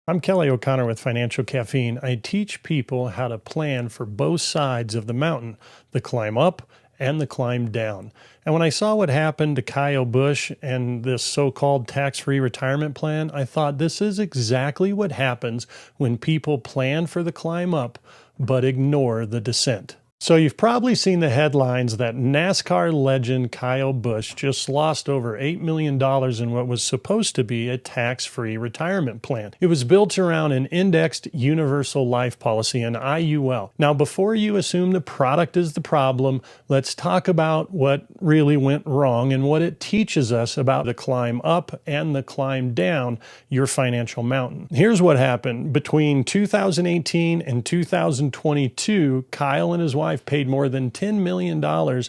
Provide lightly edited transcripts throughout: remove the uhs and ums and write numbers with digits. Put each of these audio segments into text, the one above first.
I'm Kelly O'Connor with Financial Caffeine. I teach people how to plan for both sides of the mountain, the climb up and the climb down. And when I saw what happened to Kyle Busch and this so-called tax-free retirement plan, I thought this is exactly what happens when people plan for the climb up but ignore the descent. So you've probably seen the headlines that NASCAR legend Kyle Busch just lost over $8 million in what was supposed to be a tax-free retirement plan. It was built around an indexed universal life policy, an IUL. Now, before you assume the product is the problem, let's talk about what really went wrong and what it teaches us about the climb up and the climb down your financial mountain. Here's what happened. Between 2018 and 2022, Kyle and his wife paid more than $10 million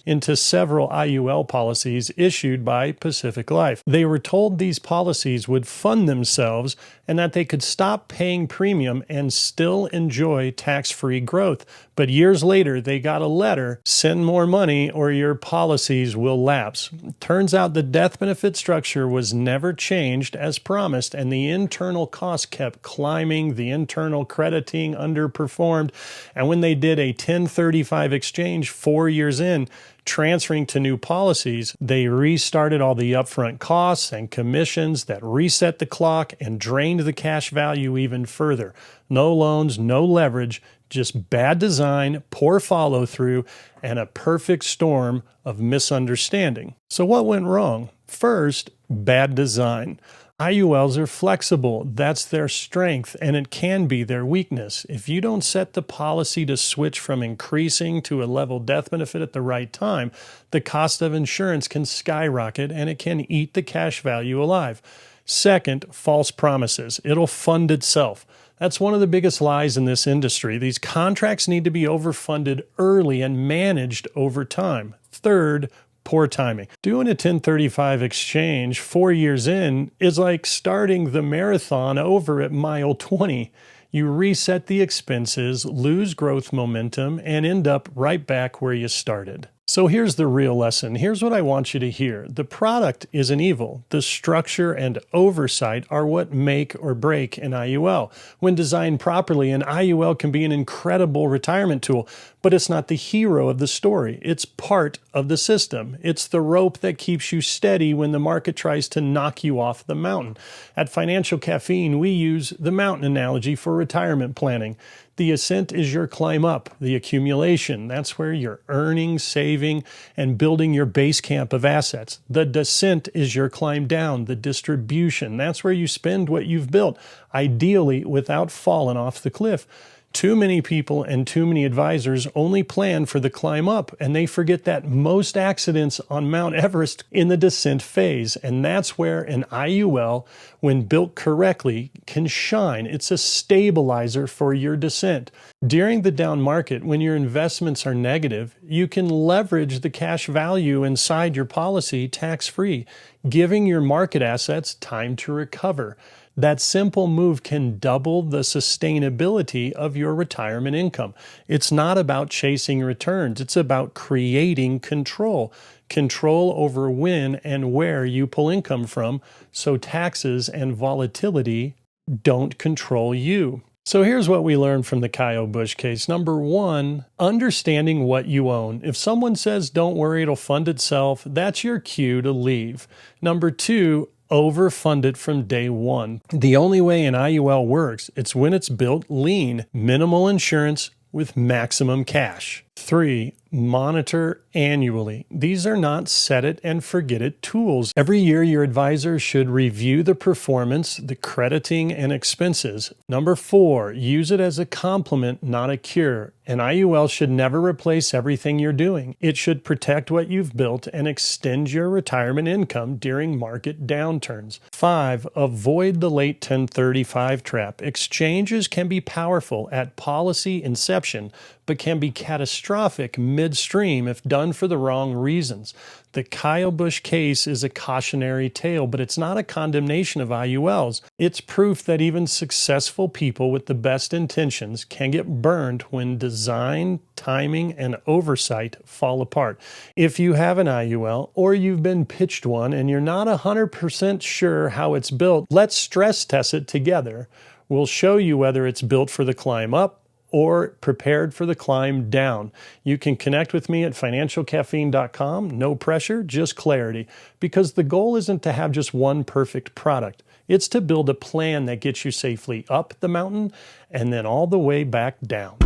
into several IUL policies issued by Pacific Life. They were told these policies would fund themselves and that they could stop paying premium and still enjoy tax-free growth. But years later, they got a letter, send more money or your policies will lapse. Turns out the death benefit structure was never changed as promised, and the internal cost kept climbing, the internal crediting underperformed, and when they did a 1035 exchange 4 years in, transferring to new policies, they restarted all the upfront costs and commissions that reset the clock and drained the cash value even further. No loans, no leverage, just bad design, poor follow-through, and a perfect storm of misunderstanding. So what went wrong? First, bad design. IULs are flexible. That's their strength, and it can be their weakness. If you don't set the policy to switch from increasing to a level death benefit at the right time, the cost of insurance can skyrocket and it can eat the cash value alive. Second, false promises. It'll fund itself. That's one of the biggest lies in this industry. These contracts need to be overfunded early and managed over time. Third, poor timing. Doing a 1035 exchange 4 years in is like starting the marathon over at mile 20. You reset the expenses, lose growth momentum, and end up right back where you started. So here's the real lesson. Here's what I want you to hear. The product isn't evil. The structure and oversight are what make or break an IUL. When designed properly, an IUL can be an incredible retirement tool, but it's not the hero of the story. It's part of the system. It's the rope that keeps you steady when the market tries to knock you off the mountain. At Financial Caffeine, we use the mountain analogy for retirement planning. The ascent is your climb up, the accumulation. That's where you're earning, saving, and building your base camp of assets. The descent is your climb down, the distribution. That's where you spend what you've built, ideally without falling off the cliff. Too many people and too many advisors only plan for the climb up, and they forget that most accidents on Mount Everest in the descent phase. And that's where an IUL, when built correctly, can shine. It's a stabilizer for your descent. During the down market, when your investments are negative, you can leverage the cash value inside your policy tax-free, giving your market assets time to recover. That simple move can double the sustainability of your retirement income. It's not about chasing returns. It's about creating control. Control over when and where you pull income from, so taxes and volatility don't control you. So here's what we learned from the Kyle Busch case. Number one, understanding what you own. If someone says, don't worry, it'll fund itself, that's your cue to leave. Number two, overfund it from day one. The only way an IUL works, it's when it's built lean, minimal insurance with maximum cash. 3, monitor annually. These are not set it and forget it tools. Every year, your advisor should review the performance, the crediting, and expenses. Number 4, use it as a complement, not a cure. An IUL should never replace everything you're doing. It should protect what you've built and extend your retirement income during market downturns. 5, avoid the late 1035 trap. Exchanges can be powerful at policy inception, but can be catastrophic midstream if done for the wrong reasons. The Kyle Busch case is a cautionary tale, but it's not a condemnation of IULs. It's proof that even successful people with the best intentions can get burned when design, timing, and oversight fall apart. If you have an IUL or you've been pitched one and you're not 100% sure how it's built, let's stress test it together. We'll show you whether it's built for the climb up or prepared for the climb down. You can connect with me at financialcaffeine.com. No pressure, just clarity. Because the goal isn't to have just one perfect product. It's to build a plan that gets you safely up the mountain and then all the way back down.